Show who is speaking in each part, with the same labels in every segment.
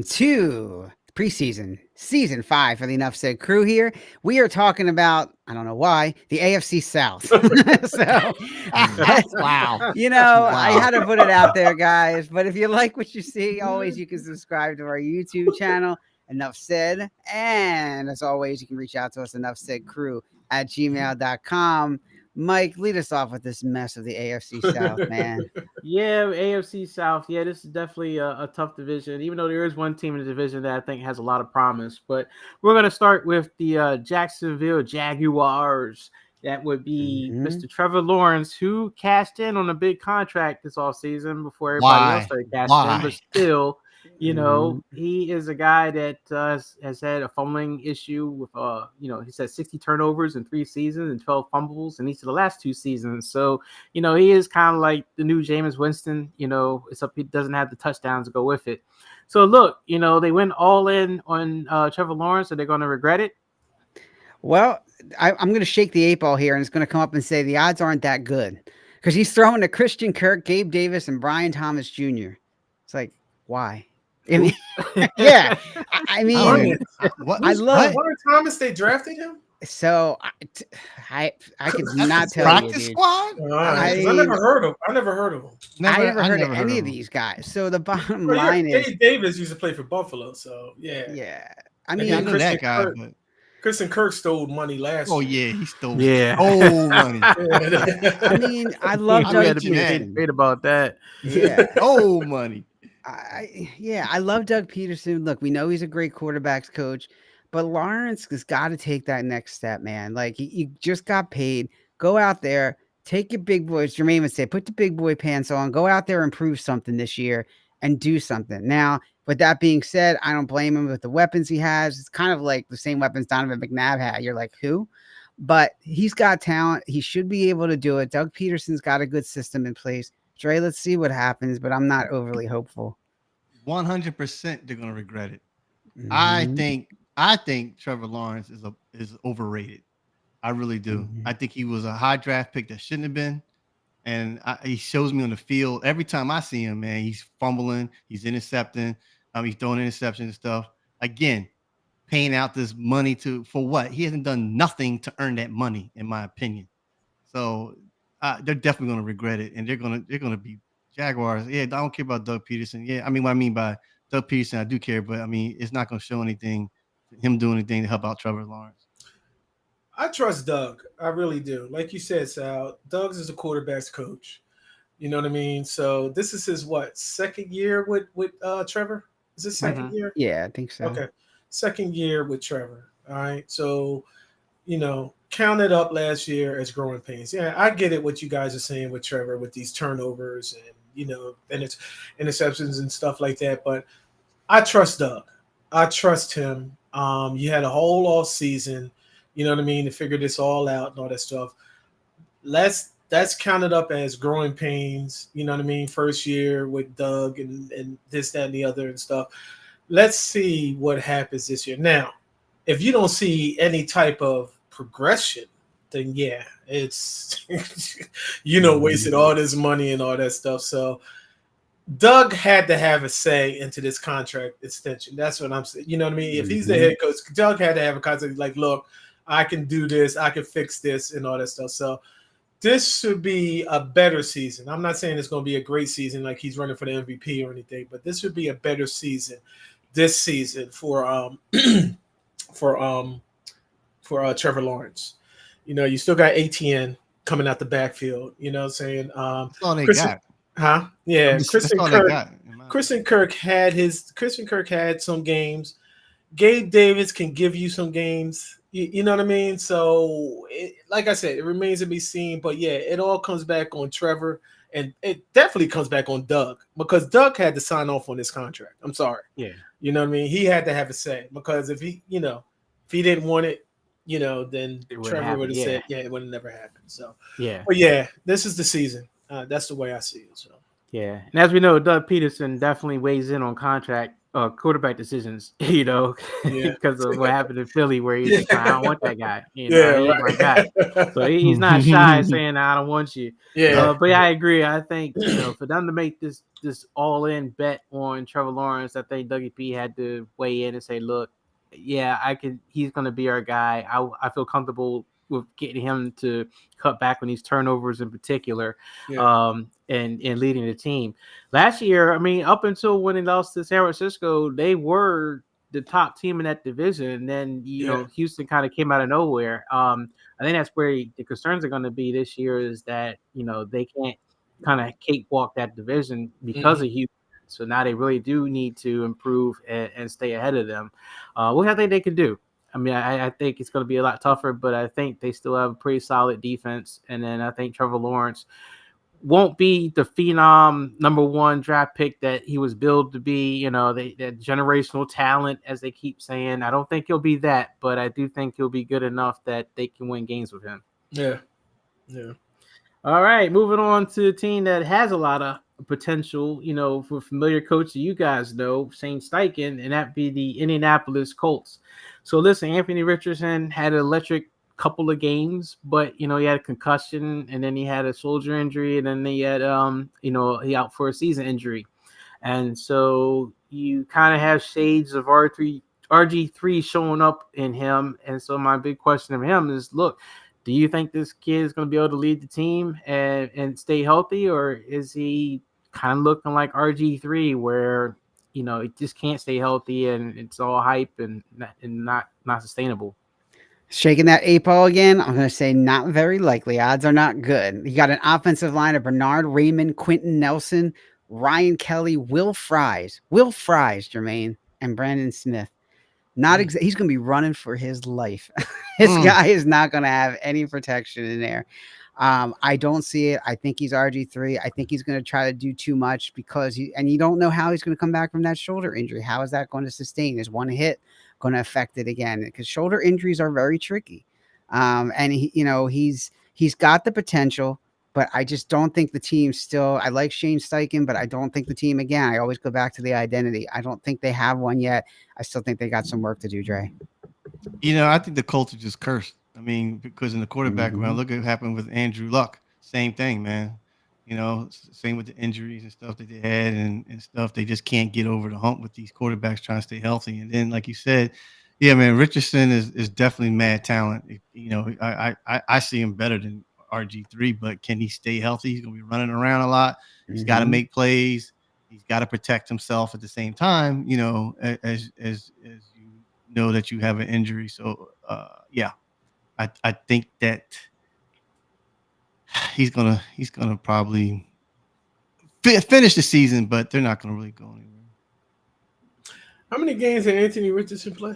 Speaker 1: To preseason season 5 for the Enough Said crew here. We are talking about, I don't know why, the AFC South. So
Speaker 2: Wow.
Speaker 1: I had to put it out there, guys. But if you like what you see, always you can subscribe to our YouTube channel, Enough Said. And as always, you can reach out to us, Enough Said crew at gmail.com. Mike, lead us off with this mess of the AFC South, man.
Speaker 3: Yeah, AFC South. Yeah, this is definitely a tough division, even though there is one team in the division that I think has a lot of promise. But we're going to start with the Jacksonville Jaguars. That would be Mr. Trevor Lawrence, who cashed in on a big contract this offseason before everybody else started cashing in. But still, he is a guy that has had a fumbling issue with, he's had 60 turnovers in 3 seasons and 12 fumbles in each of the last 2 seasons. So, he is kind of like the new Jameis Winston, except he doesn't have the touchdowns to go with it. So, look, they went all in on Trevor Lawrence, and they're going to regret it.
Speaker 1: Well, I'm going to shake the 8 ball here, and it's going to come up and say the odds aren't that good because he's throwing to Christian Kirk, Gabe Davis, and Brian Thomas Jr. It's like, why? I mean, yeah. I mean,
Speaker 4: I love Warren Thomas. They drafted him.
Speaker 1: So I could not tell
Speaker 2: practice
Speaker 1: you, dude.
Speaker 2: squad.
Speaker 4: I never heard of. I never heard of him.
Speaker 1: I never heard of any of these guys. So the bottom line is,
Speaker 4: Gabe Davis used to play for Buffalo. So yeah.
Speaker 1: I mean,
Speaker 2: I know that guy.
Speaker 4: Christian Kirk stole money last year.
Speaker 2: Oh yeah, he stole.
Speaker 3: Yeah,
Speaker 2: money.
Speaker 1: I mean, I love Doug Peterson.
Speaker 3: Debate about that.
Speaker 1: Yeah,
Speaker 2: money.
Speaker 1: I love Doug Peterson. Look, we know he's a great quarterbacks coach, but Lawrence has got to take that next step, man. Like he just got paid. Go out there, take your big boys. Jermaine would say, put the big boy pants on. Go out there and prove something this year and do something. Now, with that being said, I don't blame him with the weapons he has. It's kind of like the same weapons Donovan McNabb had. You're like, who? But he's got talent. He should be able to do it. Doug Peterson's got a good system in place. Dre, let's see what happens, but I'm not overly hopeful.
Speaker 2: 100% they're going to regret it. I think Trevor Lawrence is overrated. I really do. I think he was a high draft pick that shouldn't have been. And he shows me on the field every time I see him, man. He's fumbling, he's intercepting, he's throwing interceptions and stuff. Again, paying out this money for what? He hasn't done nothing to earn that money, in my opinion. So they're definitely going to regret it, and they're gonna be Jaguars. Yeah, I don't care about Doug Peterson. Yeah, I mean, what I mean by Doug Peterson, I do care, but I mean, it's not going to show anything, him doing anything to help out Trevor Lawrence.
Speaker 4: I trust Doug. I really do. Like you said, Sal, Doug's is a quarterback's coach. You know what I mean? So this is his second year with Trevor? Is it second year?
Speaker 1: Yeah, I think so.
Speaker 4: Okay. Second year with Trevor. All right. So, counted up last year as growing pains. Yeah, I get it what you guys are saying with Trevor with these turnovers and and it's interceptions and stuff like that. But I trust Doug. I trust him. You had a whole off season. You know what I mean, to figure this all out and all that stuff. That's counted up as growing pains, you know what I mean? First year with Doug and this, that, and the other and stuff. Let's see what happens this year. Now, if you don't see any type of progression, then yeah, it's wasted all this money and all that stuff. So Doug had to have a say into this contract extension. That's what I'm saying. You know what I mean? If he's the head coach, Doug had to have a contract like, look, I can do this, I can fix this, and all that stuff. So this should be a better season. I'm not saying it's going to be a great season like he's running for the MVP or anything, but this would be a better season this season for Trevor Lawrence. You still got ATN coming out the backfield. You know what I'm saying?
Speaker 2: That's all they got.
Speaker 4: Huh? Yeah. Christian Kirk had some games. Gabe Davis can give you some games. You know what I mean? So, like I said, it remains to be seen. But, yeah, it all comes back on Trevor. And it definitely comes back on Doug. Because Doug had to sign off on this contract. I'm sorry.
Speaker 3: Yeah.
Speaker 4: You know what I mean? He had to have a say. Because if he didn't want it, then Trevor would have said, it would have never happened. So,
Speaker 3: yeah.
Speaker 4: But, yeah, this is the season. That's the way I see it. So.
Speaker 3: Yeah. And as we know, Doug Peterson definitely weighs in on contract quarterback decisions, you know,
Speaker 4: Yeah.
Speaker 3: because of what happened in Philly, where he's just like, I don't want that guy, you know,
Speaker 4: Yeah,
Speaker 3: he ain't my guy.
Speaker 4: right.
Speaker 3: So he's not shy saying I don't want you.
Speaker 4: Yeah.
Speaker 3: But yeah, I agree. I think, you know, for them to make this all in bet on Trevor Lawrence, I think Dougie P had to weigh in and say, look, yeah, he's going to be our guy. I feel comfortable with getting him to cut back on these turnovers in particular,
Speaker 4: Yeah.
Speaker 3: and leading the team. Last year, I mean, up until when they lost to San Francisco, they were the top team in that division. And then, you
Speaker 4: Yeah.
Speaker 3: know, Houston kind of came out of nowhere. I think that's where the concerns are going to be this year, is that, you know, they can't kind of cakewalk that division because
Speaker 4: Mhm.
Speaker 3: of Houston. So now they really do need to improve and stay ahead of them. What I think they can do. I mean, I think it's going to be a lot tougher, but I think they still have a pretty solid defense. And then I think Trevor Lawrence won't be the phenom #1 draft pick that he was billed to be, you know, that generational talent, as they keep saying. I don't think he'll be that, but I do think he'll be good enough that they can win games with him.
Speaker 4: Yeah. Yeah.
Speaker 3: All right, moving on to a team that has a lot of potential, you know, for familiar coach that you guys know, Shane Steichen, and that be the Indianapolis Colts. So listen, Anthony Richardson had an electric couple of games, but you know, he had a concussion, and then he had a shoulder injury, and then he had you know, he out for a season injury. And so you kind of have shades of RG3 showing up in him. And so my big question of him is, look, do you think this kid is going to be able to lead the team and stay healthy, or is he kind of looking like RG3, where, you know, it just can't stay healthy and it's all hype and not sustainable?
Speaker 1: Shaking that 8 ball again, I'm going to say not very likely. Odds are not good. You got an offensive line of Bernard Raymond, Quentin Nelson, Ryan Kelly, Will Fries, Jermaine, and Brandon Smith. He's going to be running for his life. This guy is not going to have any protection in there. I don't see it. I think he's RG3. I think he's going to try to do too much because you don't know how he's going to come back from that shoulder injury. How is that going to sustain? Is one hit going to affect it again? Because shoulder injuries are very tricky. And he's got the potential, but I just don't think the team still. I like Shane Steichen, but I don't think the team. Again, I always go back to the identity. I don't think they have one yet. I still think they got some work to do, Dre.
Speaker 2: You know, I think the Colts are just cursed. I mean, because in the quarterback round, look at what happened with Andrew Luck. Same thing, man. You know, same with the injuries and stuff that they had and stuff. They just can't get over the hump with these quarterbacks trying to stay healthy. And then, like you said, yeah, man, Richardson is definitely mad talent. You know, I see him better than RG3, but can he stay healthy? He's gonna be running around a lot. He's got to make plays. He's got to protect himself at the same time. You know, as you know that you have an injury. So yeah, I think that he's gonna probably finish the season, but they're not gonna really go anywhere.
Speaker 4: How many games did Anthony Richardson play?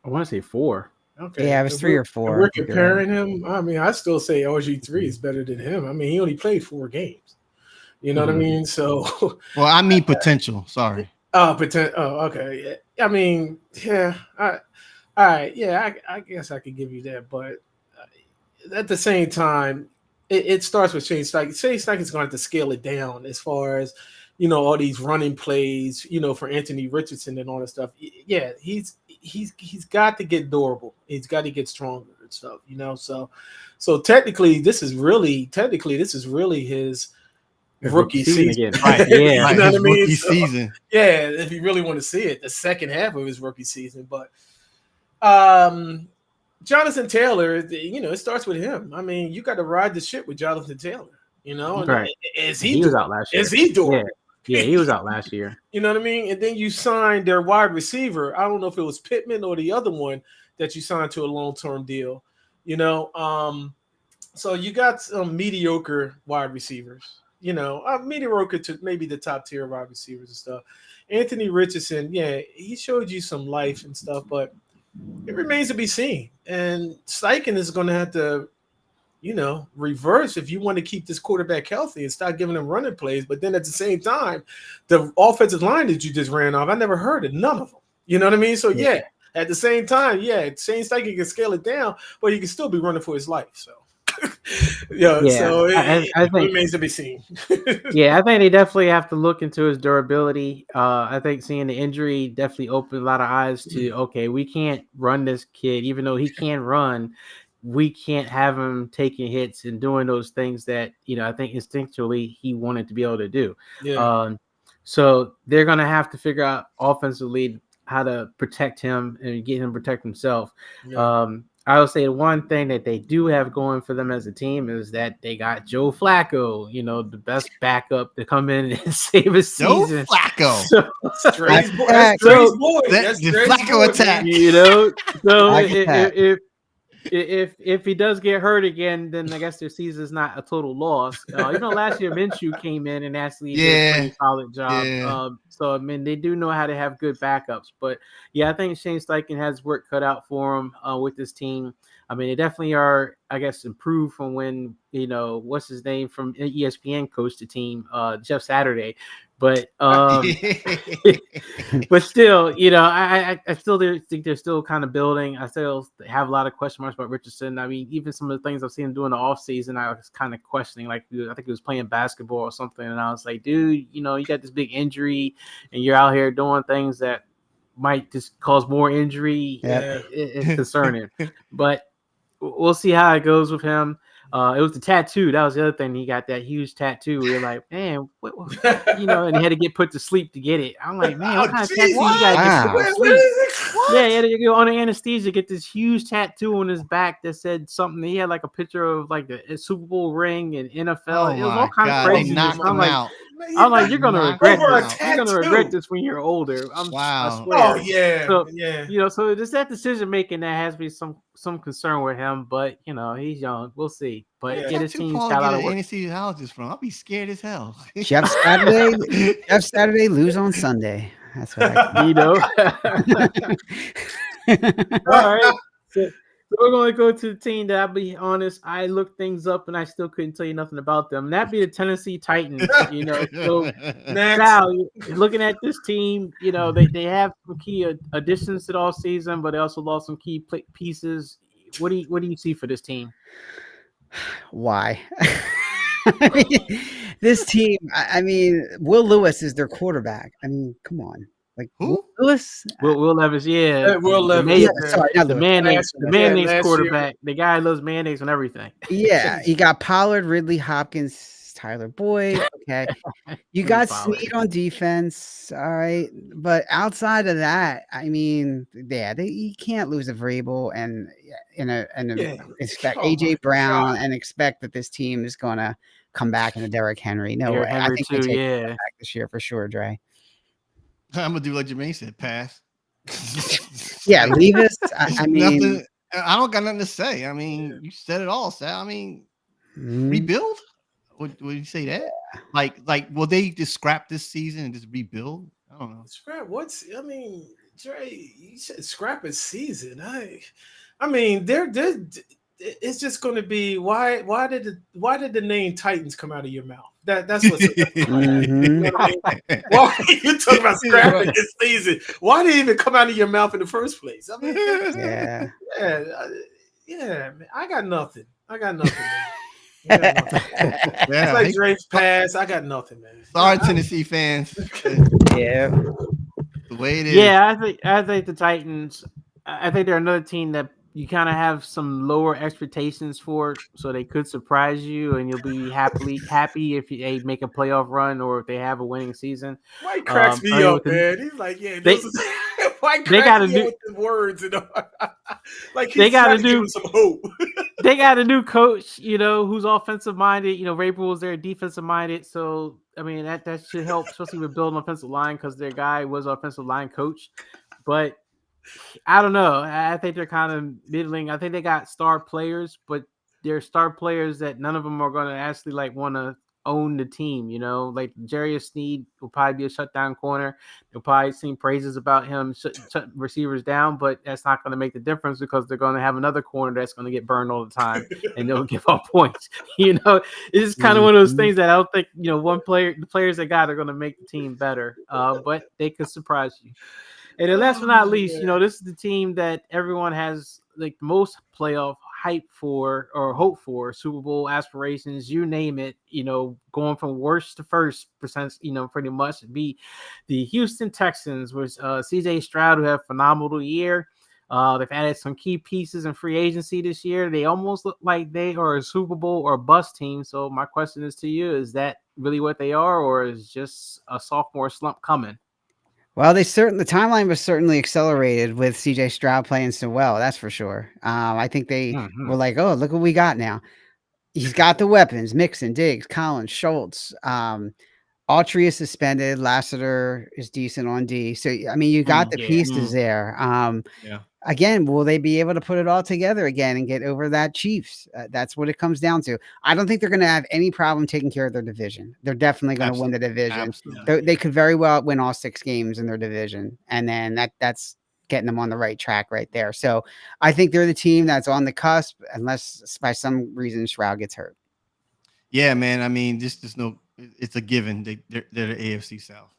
Speaker 3: I want to say 4.
Speaker 4: Okay.
Speaker 1: Yeah, it was 3 or 4.
Speaker 4: We're comparing him. I mean, I still say RG3 is better than him. I mean, he only played 4 games. You know what I mean? So,
Speaker 2: well, I mean potential. Sorry.
Speaker 4: Potential. Oh, okay. Yeah. I mean, yeah. All right. Yeah, I guess I could give you that, but at the same time, it starts with Shane Steichen. Shane Steichen's going to have to scale it down as far as, you know, all these running plays, you know, for Anthony Richardson and all that stuff. Yeah, he's got to get durable. He's got to get stronger and stuff, you know. So technically, this is really his rookie season.
Speaker 3: Again. Right, yeah.
Speaker 4: You know what I mean?
Speaker 2: Rookie season.
Speaker 4: Yeah, if you really want to see it, the second half of his rookie season. But Jonathan Taylor, you know, it starts with him. I mean, you got to ride the ship with Jonathan Taylor. You know,
Speaker 3: right?
Speaker 4: He
Speaker 3: was out last year.
Speaker 4: Is he doing?
Speaker 3: Yeah, he was out last year.
Speaker 4: You know what I mean? And then you signed their wide receiver. I don't know if it was Pittman or the other one that you signed to a long-term deal. You know, so you got some mediocre wide receivers. You know, mediocre to maybe the top tier wide receivers and stuff. Anthony Richardson, yeah, he showed you some life and stuff, but it remains to be seen. And Steichen is going to have to, you know, reverse if you want to keep this quarterback healthy and start giving him running plays. But then at the same time, the offensive line that you just ran off, I never heard of none of them. You know what I mean? So, yeah, at the same time, yeah, Shane Steichen can scale it down, but he can still be running for his life. So Yeah,
Speaker 3: Yeah,
Speaker 4: so
Speaker 3: I
Speaker 4: it
Speaker 3: think.
Speaker 4: remains to be seen.
Speaker 3: Yeah, I think they definitely have to look into his durability. I think seeing the injury definitely opened a lot of eyes to okay, we can't run this kid, even though he can run. We can't have him taking hits and doing those things that I think instinctually he wanted to be able to do.
Speaker 4: Yeah,
Speaker 3: Um, so they're gonna have to figure out offensively how to protect him and get him to protect himself.
Speaker 4: yeah.
Speaker 3: I would say the one thing that they do have going for them as a team is that they got Joe Flacco, the best backup to come in and save a
Speaker 2: Joe
Speaker 3: season.
Speaker 2: Flacco.
Speaker 3: So,
Speaker 4: Dre's boy.
Speaker 1: That's
Speaker 4: That's Dre's
Speaker 3: so
Speaker 4: boy.
Speaker 2: That
Speaker 4: That's
Speaker 2: the
Speaker 4: Dre's
Speaker 2: Flacco
Speaker 4: boy,
Speaker 2: attack.
Speaker 4: man.
Speaker 3: so
Speaker 1: Back attack.
Speaker 3: if he does get hurt again, then I guess their season's not a total loss. Last year Minshew came in and actually did a
Speaker 2: Yeah.
Speaker 3: pretty solid job.
Speaker 2: Yeah.
Speaker 3: So I mean they do know how to have good backups. But yeah, I think Shane Steichen has work cut out for him with this team. I mean, they definitely are, I guess, improved from when what's his name from ESPN coached the team, Jeff Saturday. But but still, I still think they're still kind of building. I still have a lot of question marks about Richardson. I mean, even some of the things I've seen him do in the offseason, I was kind of questioning. Like, I think he was playing basketball or something, and I was like, dude, you got this big injury, and you're out here doing things that might just cause more injury.
Speaker 1: Yeah.
Speaker 3: It's concerning. But we'll see how it goes with him. It was the tattoo. That was the other thing. He got that huge tattoo. We were like, man, and he had to get put to sleep to get it. I'm like, man, what kind of tattoo you got to get put to
Speaker 1: Wow.
Speaker 3: sleep? Yeah, he had to go under anesthesia, get this huge tattoo on his back that said something. He had like a picture of like the Super Bowl ring and NFL.
Speaker 2: Oh
Speaker 3: It was all
Speaker 2: my
Speaker 3: kind of
Speaker 2: God. They
Speaker 3: crazy.
Speaker 2: knocked him out.
Speaker 3: I'm like, you're gonna regret
Speaker 4: Over a
Speaker 3: this. You're gonna regret
Speaker 4: tattoo.
Speaker 3: this when you're older. I
Speaker 2: Wow.
Speaker 3: swear.
Speaker 4: Oh yeah,
Speaker 3: So,
Speaker 4: yeah.
Speaker 3: so there's that decision making that has to be some concern with him, but he's young. We'll see. But
Speaker 4: Yeah.
Speaker 3: yeah, this
Speaker 2: Too
Speaker 3: team's
Speaker 2: Paul
Speaker 3: got a lot
Speaker 2: get
Speaker 3: of
Speaker 2: an
Speaker 3: work.
Speaker 2: anesthesiologist from. I'll be scared as hell.
Speaker 1: Jeff Saturday, lose on Sunday. That's what
Speaker 3: All right. So we're going to go to the team that, I'll be honest, I looked things up and I still couldn't tell you nothing about them. That'd be the Tennessee Titans. So
Speaker 4: Next.
Speaker 3: Sal, looking at this team, they have some key additions to the all season, but they also lost some key pieces. What do you see for this team?
Speaker 1: Why? I mean, this team, I mean, Will Lewis is their quarterback. I mean, come on. Like
Speaker 2: Who?
Speaker 1: Will Lewis?
Speaker 3: Will Levis, yeah.
Speaker 4: Will Levis.
Speaker 1: Yeah, sorry, not
Speaker 3: The
Speaker 1: Lewis.
Speaker 3: mayonnaise
Speaker 4: last
Speaker 3: quarterback. The guy who loves mayonnaise on everything.
Speaker 1: Yeah, you got Pollard, Ridley, Hopkins, Tyler Boyd. Okay. You got Snead on defense. All right. But outside of that, I mean, yeah, you can't lose a Vrabel and expect AJ Brown and expect that this team is gonna come back into Derrick Henry. No way. I think they take him back this year for sure, Dre.
Speaker 2: I'm gonna do like Jermaine said, pass.
Speaker 1: Yeah, leave us. I mean,
Speaker 2: nothing. I don't got nothing to say. I mean, you said it all, Sal. I mean, rebuild. Would you say that? Like, will they just scrap this season and just rebuild? I don't know.
Speaker 4: Scrap? Dre, you said scrap a season. I mean, it's just going to be why did the name Titans come out of your mouth? That's what's
Speaker 1: mm-hmm.
Speaker 4: You know what I mean? Why you talking about scrapping this season? Why did it even come out of your mouth in the first place? I mean, yeah, man. I got nothing. Man. It's like Drake's pass. I got nothing, man.
Speaker 2: Sorry, Tennessee fans.
Speaker 1: Yeah,
Speaker 2: the way it is.
Speaker 3: Yeah, I think the Titans. I think they're another team that you kind of have some lower expectations for, so they could surprise you, and you'll be happy if they make a playoff run or if they have a winning season.
Speaker 4: Mike cracks me up, man. He's like, yeah, Mike cracks me up with the words, like he's trying to give him some hope.
Speaker 3: They got a new coach, who's offensive minded. Vrabel was there, defensive minded. So I mean that should help, especially with building offensive line because their guy was offensive line coach. But I don't know. I think they're kind of middling. I think they got star players, but they're star players that none of them are going to actually want to own the team. Like Jarius Sneed will probably be a shutdown corner. You'll probably seen praises about him shut receivers down, but that's not going to make the difference because they're going to have another corner that's going to get burned all the time and they'll give up points. It's kind of one of those things that I don't think the players they got are going to make the team better, but they could surprise you. And then last but not least, this is the team that everyone has like the most playoff hyped for or hoped for Super Bowl aspirations, you name it, going from worst to first percent, pretty much be the Houston Texans, which CJ Stroud, who had a phenomenal year. They've added some key pieces in free agency this year. They almost look like they are a Super Bowl or bust team. So my question is to you, is that really what they are, or is just a sophomore slump coming?
Speaker 1: Well, the timeline was certainly accelerated with CJ Stroud playing so well. That's for sure. I think they were like, "Oh, look what we got now." He's got the weapons: Mixon, Diggs, Collins, Schultz. Autry is suspended. Lassiter is decent on D. So I mean, you got the pieces there.
Speaker 2: Yeah.
Speaker 1: Again, will they be able to put it all together again and get over that Chiefs? That's what it comes down to. I don't think they're going to have any problem taking care of their division. They're definitely going to win the division. They could very well win all 6 games in their division, and then that's getting them on the right track right there. So I think they're the team that's on the cusp, unless by some reason Stroud gets hurt.
Speaker 2: Yeah, man. I mean, it's a given. They're the AFC South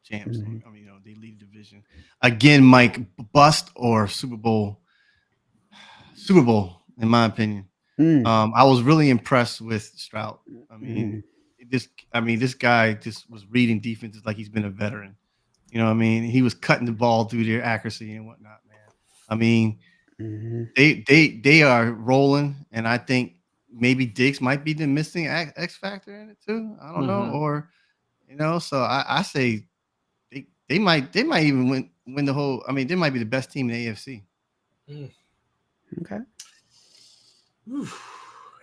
Speaker 2: champs.
Speaker 1: Mhm.
Speaker 2: I mean, they lead the division again. Mike, bust or Super Bowl, in my opinion. I was really impressed with Stroud. I mean, this guy just was reading defenses like he's been a veteran. You know what I mean? He was cutting the ball through their accuracy and whatnot, man. I mean, they are rolling, and I think maybe Diggs might be the missing X factor in it too. I don't know, or so I say they might even win the whole. I mean, they might be the best team in the AFC.
Speaker 1: Okay.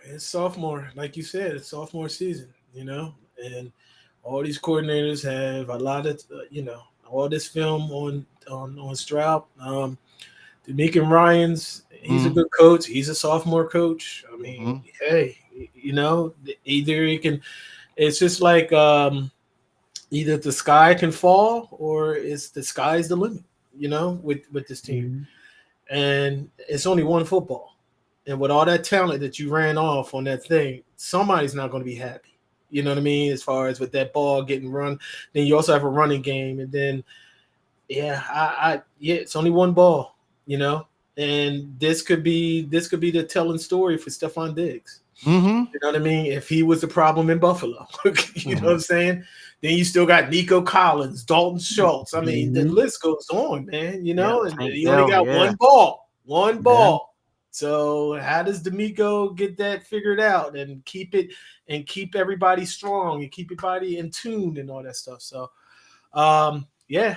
Speaker 4: It's sophomore, like you said, it's sophomore season, and all these coordinators have a lot of, all this film on Stroud. DeMeco Ryans, he's a good coach. He's a sophomore coach. I mean, hey, either he can. It's just like either the sky can fall or it's the sky's the limit. With this team, and it's only one football. And with all that talent that you ran off on that thing, somebody's not going to be happy. You know what I mean? As far as with that ball getting run, then you also have a running game, and then it's only one ball, and this could be the telling story for Stephon Diggs. You know what I mean? If he was the problem in Buffalo, you know what I'm saying? Then you still got Nico Collins, Dalton Schultz. I mean, the list goes on, man. And you only got one ball. So how does DeMeco get that figured out and keep everybody strong and keep everybody in tune and all that stuff? So, yeah.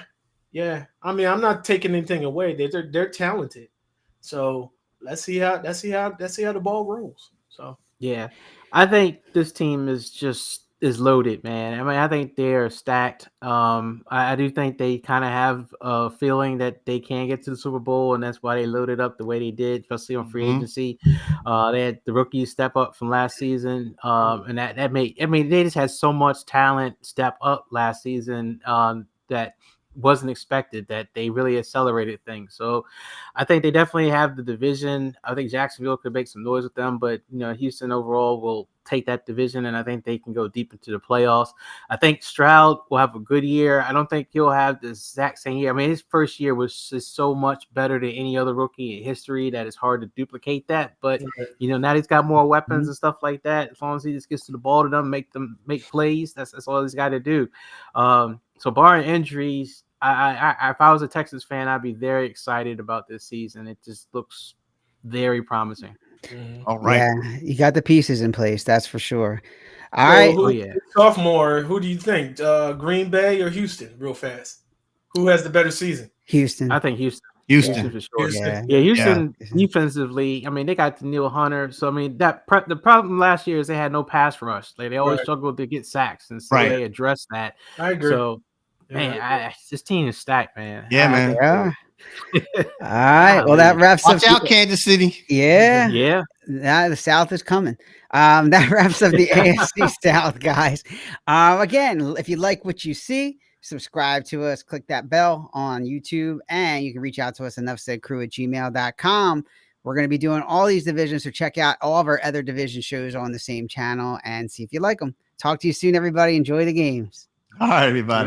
Speaker 4: I mean, I'm not taking anything away. They're talented. So let's see how the ball rolls. So
Speaker 3: yeah, I think this team is loaded, man. I mean, I think they're stacked. I do think they kind of have a feeling that they can get to the Super Bowl, and that's why they loaded up the way they did, especially on free agency. They had the rookies step up from last season, and that made. I mean, they just had so much talent step up last season that wasn't expected, that they really accelerated things. So I think they definitely have the division. I think Jacksonville could make some noise with them, but Houston overall will take that division, and I think they can go deep into the playoffs. I think Stroud will have a good year. I don't think he'll have the exact same year. I mean, his first year was just so much better than any other rookie in history that it's hard to duplicate that. But now he's got more weapons and stuff like that. As long as he just gets to the ball to them, make plays, that's all he's got to do. So barring injuries, I if I was a Texas fan, I'd be very excited about this season. It just looks very promising.
Speaker 2: All right.
Speaker 1: Yeah, you got the pieces in place, that's for sure. All right.
Speaker 4: Sophomore, who do you think? Green Bay or Houston? Real fast. Who has the better season?
Speaker 1: Houston.
Speaker 3: I think Houston.
Speaker 2: Houston
Speaker 3: for sure.
Speaker 4: Houston.
Speaker 3: Houston defensively. I mean, they got Daniil Hunter. So I mean, the problem last year is they had no pass rush. Like they always struggled to get sacks, and so they addressed that.
Speaker 4: I agree.
Speaker 3: So man, this team is stacked, man.
Speaker 2: Yeah, man.
Speaker 1: Yeah. All right. Well, that wraps up.
Speaker 2: Watch out, Kansas City.
Speaker 1: Yeah. The South is coming. That wraps up the AFC South, guys. Again, if you like what you see, subscribe to us, click that bell on YouTube, and you can reach out to us, enoughsaidcrew@gmail.com. We're going to be doing all these divisions, so check out all of our other division shows on the same channel and see if you like them. Talk to you soon, everybody. Enjoy the games.
Speaker 2: All right, everybody.